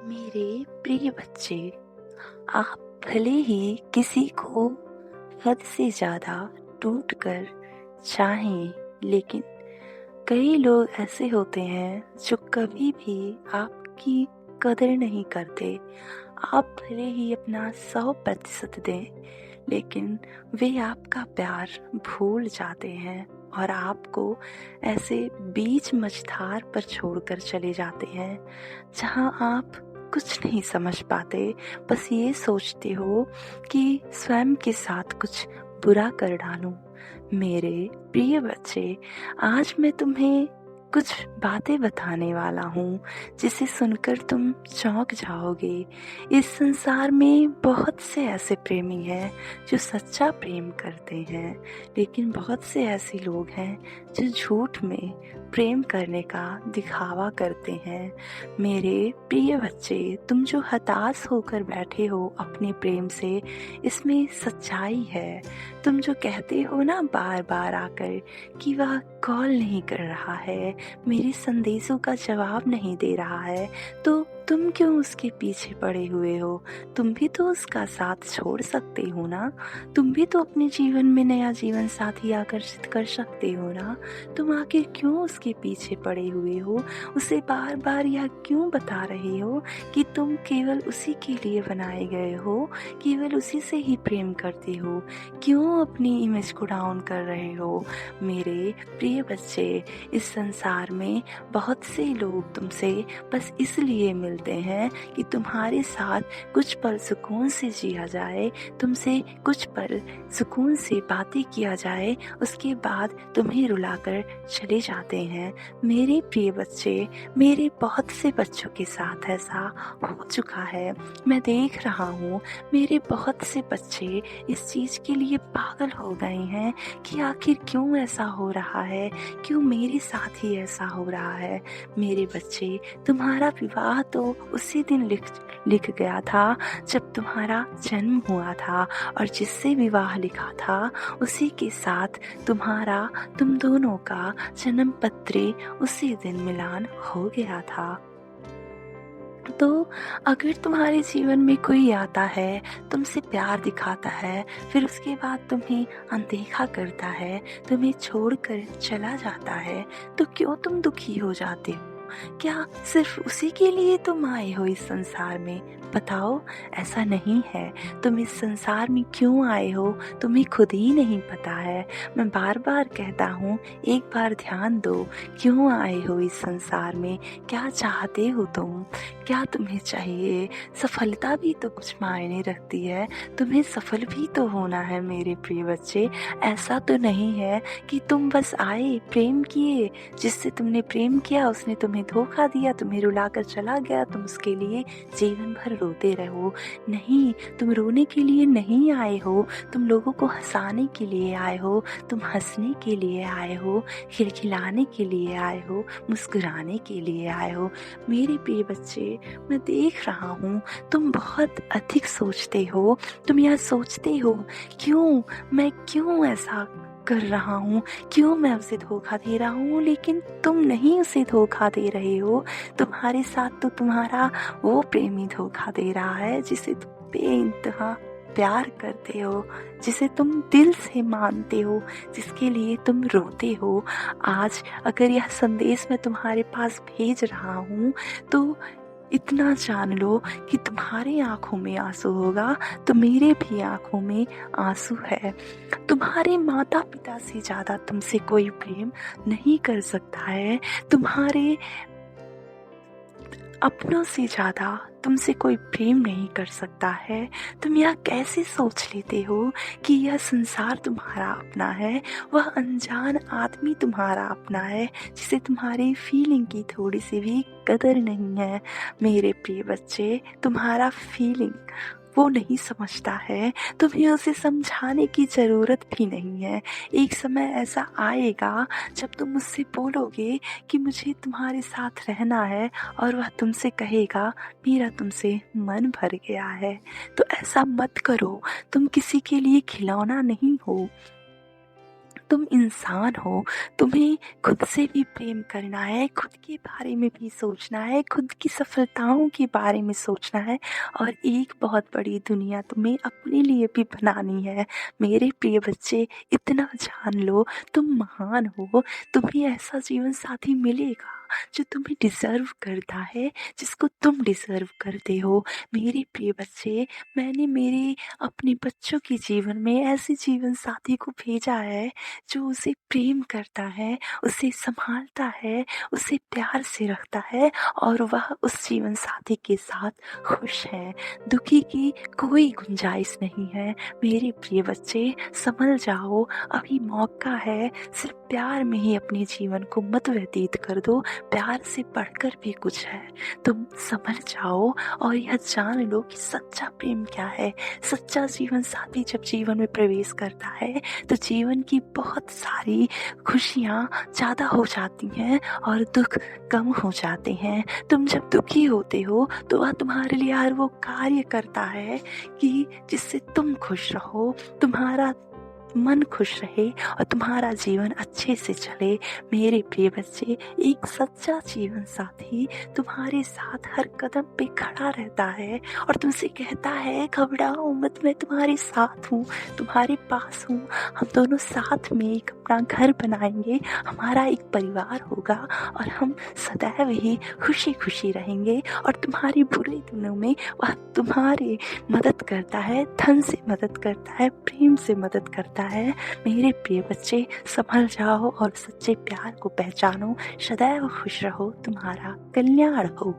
मेरे प्रिय बच्चे, आप भले ही किसी को हद से ज़्यादा टूट कर चाहें, लेकिन कई लोग ऐसे होते हैं जो कभी भी आपकी कदर नहीं करते। आप भले ही अपना 100% दें, लेकिन वे आपका प्यार भूल जाते हैं और आपको ऐसे बीच मझधार पर छोड़कर चले जाते हैं जहां आप कुछ नहीं समझ पाते। बस ये सोचते हो कि स्वयं के साथ कुछ बुरा कर डालूं। मेरे प्रिय बच्चे, आज मैं तुम्हें कुछ बातें बताने वाला हूँ जिसे सुनकर तुम चौंक जाओगे। इस संसार में बहुत से ऐसे प्रेमी हैं जो सच्चा प्रेम करते हैं, लेकिन बहुत से ऐसे लोग हैं जो झूठ में प्रेम करने का दिखावा करते हैं। मेरे प्रिय बच्चे, तुम जो हताश होकर बैठे हो अपने प्रेम से, इसमें सच्चाई है। तुम जो कहते हो ना बार बार आकर कि वह कॉल नहीं कर रहा है, मेरे संदेशों का जवाब नहीं दे रहा है, तो तुम क्यों उसके पीछे पड़े हुए हो? तुम भी तो उसका साथ छोड़ सकते हो ना। तुम भी तो अपने जीवन में नया जीवन साथी आकर्षित कर सकते हो ना। तुम आखिर क्यों उसके पीछे पड़े हुए हो? उसे बार बार यह क्यों बता रहे हो कि तुम केवल उसी के लिए बनाए गए हो, केवल उसी से ही प्रेम करते हो? क्यों अपनी इमेज को डाउन कर रहे हो? मेरे प्रिय बच्चे, इस संसार में बहुत से लोग तुमसे बस इसलिए मिलते हैं कि तुम्हारे साथ कुछ पल सुकून से जिया जाए, तुमसे कुछ पल सुकून से बातें किया जाए, उसके बाद तुम्हें रुलाकर चले जाते हैं। मेरे प्रिय बच्चे, मेरे बहुत से बच्चों के साथ ऐसा हो चुका है। मैं देख रहा हूँ मेरे बहुत से बच्चे इस चीज़ के लिए पागल हो गए हैं कि आखिर क्यों ऐसा हो रहा है, क्यों मेरे साथ ही ऐसा हो रहा है। मेरे बच्चे, तुम्हारा विवाह तो उसी दिन लिख गया था जब तुम्हारा जन्म हुआ था, और जिससे विवाह लिखा था उसी के साथ तुम दोनों का जन्म पत्र उसी दिन मिलान हो गया था। तो अगर तुम्हारे जीवन में कोई आता है, तुमसे प्यार दिखाता है, फिर उसके बाद तुम्हें अनदेखा करता है, तुम्हें छोड़कर चला जाता है, तो क्यों तुम दुखी हो जाते हो? क्या सिर्फ उसी के लिए तुम आए हो इस संसार में? बताओ, ऐसा नहीं है। तुम इस संसार में क्यों आए हो तुम्हें खुद ही नहीं पता है। मैं बार बार कहता हूँ, एक बार ध्यान दो, क्यों आए हो इस संसार में? क्या चाहते हो तुम? क्या तुम्हें चाहिए? सफलता भी तो कुछ मायने रखती है, तुम्हें सफल भी तो होना है मेरे प्रिय बच्चे। ऐसा तो नहीं है कि तुम बस आए, प्रेम किए, जिससे तुमने प्रेम किया उसने तुम्हें धोखा दिया, तुम्हें रुलाकर चला गया, तुम उसके लिए जीवन भर रोते रहो। नहीं, तुम रोने के लिए नहीं आए हो, तुम लोगों को हंसाने के लिए आए हो, तुम हंसने के लिए आए हो, खिलखिलाने के लिए आए हो, मुस्कुराने के लिए आए हो। मेरे प्रिय बच्चे, मैं देख रहा हूँ तुम बहुत अधिक सोचते हो। तुम यह सोचते हो, मैं क्यों ऐसा कर रहा हूँ, क्यों मैं उसे धोखा दे रहा हूँ, लेकिन तुम नहीं उसे धोखा दे रहे हो। तुम्हारे साथ तो तुम्हारा वो प्रेमी धोखा दे रहा है जिसे तुम बेइंतहा प्यार करते हो, जिसे तुम दिल से मानते हो, जिसके लिए तुम रोते हो। आज अगर यह संदेश मैं तुम्हारे पास भेज रहा हूँ तो इतना जान लो कि तुम्हारी आंखों में आंसू होगा तो मेरे भी आंखों में आंसू है। तुम्हारे माता पिता से ज्यादा तुमसे कोई प्रेम नहीं कर सकता है। तुम्हारे अपनों से ज्यादा तुमसे कोई प्रेम नहीं कर सकता है। तुम यह कैसे सोच लेते हो कि यह संसार तुम्हारा अपना है, वह अनजान आदमी तुम्हारा अपना है जिसे तुम्हारी फीलिंग की थोड़ी सी भी कदर नहीं है। मेरे प्रिय बच्चे, तुम्हारा फीलिंग वो नहीं समझता है, तुम्हें उसे समझाने की ज़रूरत भी नहीं है। एक समय ऐसा आएगा जब तुम मुझसे बोलोगे कि मुझे तुम्हारे साथ रहना है, और वह तुमसे कहेगा मेरा तुमसे मन भर गया है। तो ऐसा मत करो, तुम किसी के लिए खिलौना नहीं हो। तुम इंसान हो, तुम्हें खुद से भी प्रेम करना है, खुद के बारे में भी सोचना है, खुद की सफलताओं के बारे में सोचना है और एक बहुत बड़ी दुनिया तुम्हें अपने लिए भी बनानी है। मेरे प्रिय बच्चे, इतना जान लो, तुम महान हो। तुम्हें ऐसा जीवन साथी मिलेगा जो तुम्हें डिज़र्व करता है, जिसको तुम डिज़र्व करते हो। मेरे प्रिय बच्चे, मैंने मेरे अपने बच्चों के जीवन में ऐसे जीवन साथी को भेजा है जो उसे प्रेम करता है, उसे संभालता है, उसे प्यार से रखता है और वह उस जीवन साथी के साथ खुश है। दुखी की कोई गुंजाइश नहीं है। मेरे प्रिय बच्चे, संभल जाओ, अभी मौका है। सिर्फ प्यार में ही अपने जीवन को मत व्यतीत कर दो, प्यार से बढ़कर भी कुछ है। तुम संभल जाओ और यह जान लो कि सच्चा प्रेम क्या है। सच्चा जीवन साथी जब जीवन में प्रवेश करता है तो जीवन की बहुत सारी खुशियाँ ज़्यादा हो जाती हैं और दुख कम हो जाते हैं। तुम जब दुखी होते हो तो वह तुम्हारे लिए हर वो कार्य करता है कि जिससे तुम खुश रहो, तुम्हारा मन खुश रहे और तुम्हारा जीवन अच्छे से चले। मेरे प्रिय बच्चे, एक सच्चा जीवन साथी तुम्हारे साथ हर कदम पे खड़ा रहता है और तुमसे कहता है, घबराओ मत, मैं तुम्हारे साथ हूँ, तुम्हारे पास हूँ। हम दोनों साथ में एक अपना घर बनाएंगे, हमारा एक परिवार होगा और हम सदैव ही खुशी खुशी रहेंगे। और तुम्हारे बुरे दिनों में वह तुम्हारी मदद करता है, धन से मदद करता है, प्रेम से मदद करता है। मेरे प्रिय बच्चे, संभल जाओ और सच्चे प्यार को पहचानो। सदैव खुश रहो, तुम्हारा कल्याण हो।